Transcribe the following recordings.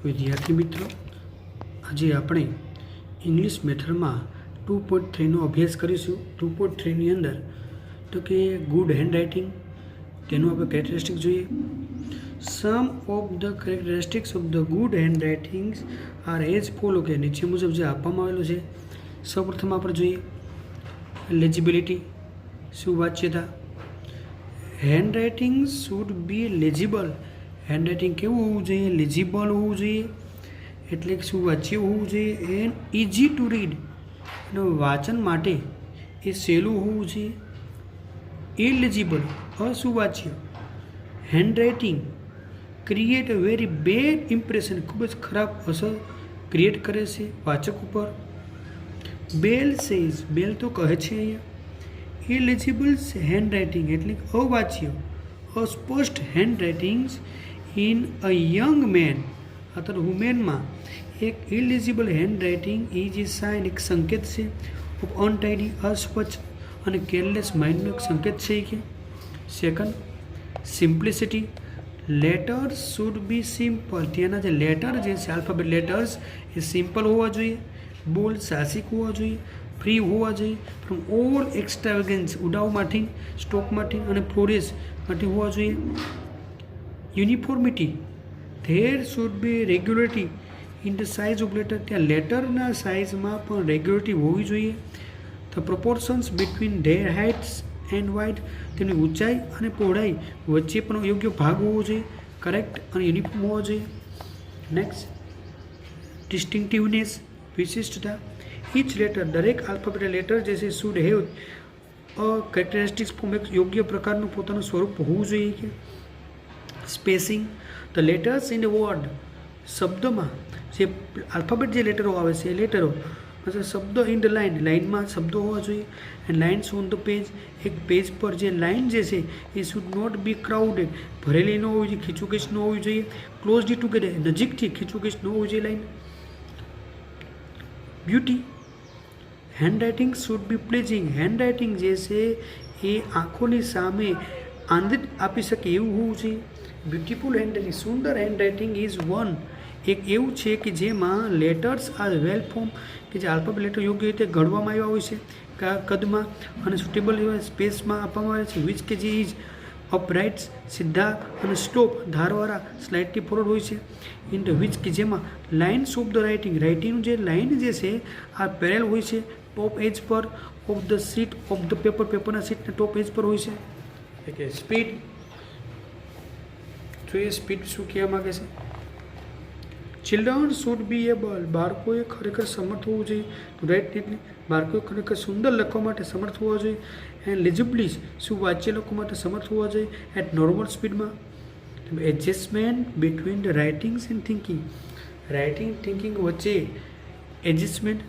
विद्यार्थी मित्रों, आज આપણે इंग्लिश मेथड में 2.3 નો અભ્યાસ કરીશું। 2.3 ની અંદર તો કે ગુડ હેન્ડરાઇટિંગ તેનું આપણે કેરેક્ટરિસ્ટિક જોઈએ। Some of the characteristics of the good handwritings are as follow કે નીચે મુજબ જે આપવામાં આવેલું છે। સૌપ્રથમ આપણે જોઈએ લેજિબિલિટી, સુવાચ્યતા। Handwriting should be legible. Handwriting કેવું હોવું જોઈએ? લેજિબલ હોવું જોઈએ, એટલે કે સુવાચ્ય હોવું જોઈએ એન્ડ ઇઝી ટુ રીડ, અને વાંચન માટે એ સહેલું હોવું જોઈએ। ઇલેજિબલ અસુવાચ્ય handwriting create a very bad impression, ખૂબ જ ખરાબ અસર ક્રિએટ કરે છે વાચક ઉપર। બેલ સેઝ, બેલ તો કહે છે અહીંયા ઇલેજિબલ હેન્ડરાઇટિંગ એટલે અવાચ્ય અસ્પષ્ટ handwritings in a young man અથવા વુમેનમાં એક illegible handwriting is a sign, એક સંકેત છે ઓફ અનટાઇડી અસ્વચ્છ અને કેરલેસ માઇન્ડનો એક સંકેત છે કે। Second simplicity, letters should be simple, ત્યાંના જે લેટર જે છે આલ્ફાબેટ લેટર્સ એ સિમ્પલ હોવા જોઈએ, બોલ્ડ સાહસિક હોવા જોઈએ, ફ્રી હોવા જોઈએ ફ્રોમ ઓલ એક્સ્ટ્રાવેગન્સ, ઉડાવમાંથી, સ્ટોકમાંથી અને ફ્લોરેસમાંથી હોવા જોઈએ। Uniformity, there should be regularity in the size of letter, ત્યાં લેટરના સાઇઝમાં પણ રેગ્યુલરિટી હોવી જોઈએ। The proportions between their heights and wide, તેની ઊંચાઈ અને પહોળાઈ વચ્ચે પણ યોગ્ય ભાગ હોવો જોઈએ, કરેક્ટ અને યુનિફોર્મ હોવો જોઈએ। નેક્સ્ટ ડિસ્ટિંક્ટિવનેસ, વિશિષ્ટતા। ઇચ લેટર, દરેક આલ્ફાબેટ લેટર જે છે should have a characteristics form, એક યોગ્ય પ્રકારનું પોતાનું સ્વરૂપ હોવું જોઈએ કે। Spacing, the letters in the word, શબ્દમાં જે આલ્ફાબેટ જે લેટરો આવે છે એ લેટરો શબ્દો ઇન ધ લાઇન, લાઇનમાં શબ્દો હોવા જોઈએ। And lines on the page, એક પેજ પર જે લાઇન જે છે એ શુડ નોટ બી ક્રાઉડેડ, ભરેલી ન હોવી જોઈએ, ખીચુખીચ ન હોવી જોઈએ, ક્લોઝલી ટુગેધર, નજીકથી ખીચુખીચ ન હોવી જોઈએ line. Beauty, handwriting should be pleasing, handwriting જે છે એ આંખોની સામે આનંદ આપી શકે એવું હોવું જોઈએ। Beautiful handwriting, Sundar handwriting is one, એક એવું છે કે જેમાં લેટર્સ આર વેલ ફોર્મ, કે જે આલ્ફાબેટ લેટર યોગ્ય રીતે ઘડવામાં આવ્યા હોય છે કદમાં અને સુટેબલ એવા સ્પેસમાં આપવામાં આવે છે। વિચ કે જે ઇઝ અપરાઇટ્સ, સીધા અને સ્લોપ, ધારવાળા, સ્લાઇટલી ફોરવર્ડ હોય છે। ઇન ધ વિચ કે જેમાં લાઇન્સ ઓફ ધ રાઇટિંગ, રાઇટિંગનું જે લાઇન જે છે આ પેરેલ હોય છે ટોપ એજ પર of the sheet of the paper, પેપરના સીટના ટોપ એજ પર હોય છે। એટલે સ્પીડ જોઈએ, સ્પીડ શું કહેવા માગે છે? ચિલ્ડ્રન શુડ બી એબલ, બાળકોએ ખરેખર સમર્થ હોવું જોઈએ ટુ રાઇટ નીટલી, બાળકોએ ખરેખર સુંદર લખવા માટે સમર્થ હોવા જોઈએ। એન્ડ લેજિબલી, શું વાંચ્ય લખવા માટે સમર્થ હોવા જોઈએ એટ નોર્મલ સ્પીડમાં। Adjustment between the writings and thinking, writing thinking વચ્ચે એડજસ્ટમેન્ટ।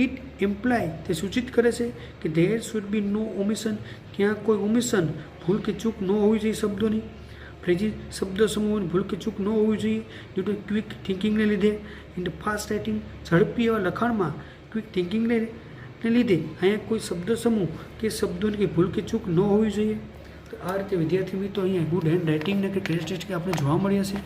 ઇટ ઇમ્પ્લાય, તે સૂચિત કરે છે કે ધેર શુડ બી નો ઓમિશન, ત્યાં કોઈ ઓમિશન, ભૂલ કે ચૂક ન હોવી જોઈએ શબ્દોની। ફ્રેઝિસ, શબ્દ સમૂહોની ભૂલ કે ચૂક ન હોવી જોઈએ ડ્યુ ટુ ક્વિક થિંકિંગને લીધે। ઇન ધ ફાસ્ટ રાઇટિંગ, ઝડપી એવા લખાણમાં ક્વિક થિંકિંગને લીધે અહીંયા કોઈ શબ્દ સમૂહ કે શબ્દોની કે ભૂલ કે ચૂક ન હોવી જોઈએ। તો આ રીતે વિદ્યાર્થી મિત્રો અહીંયા ગુડ હેન્ડ રાઇટિંગના કે કેરેક્ટરિસ્ટિક આપણે જોવા મળ્યા છે।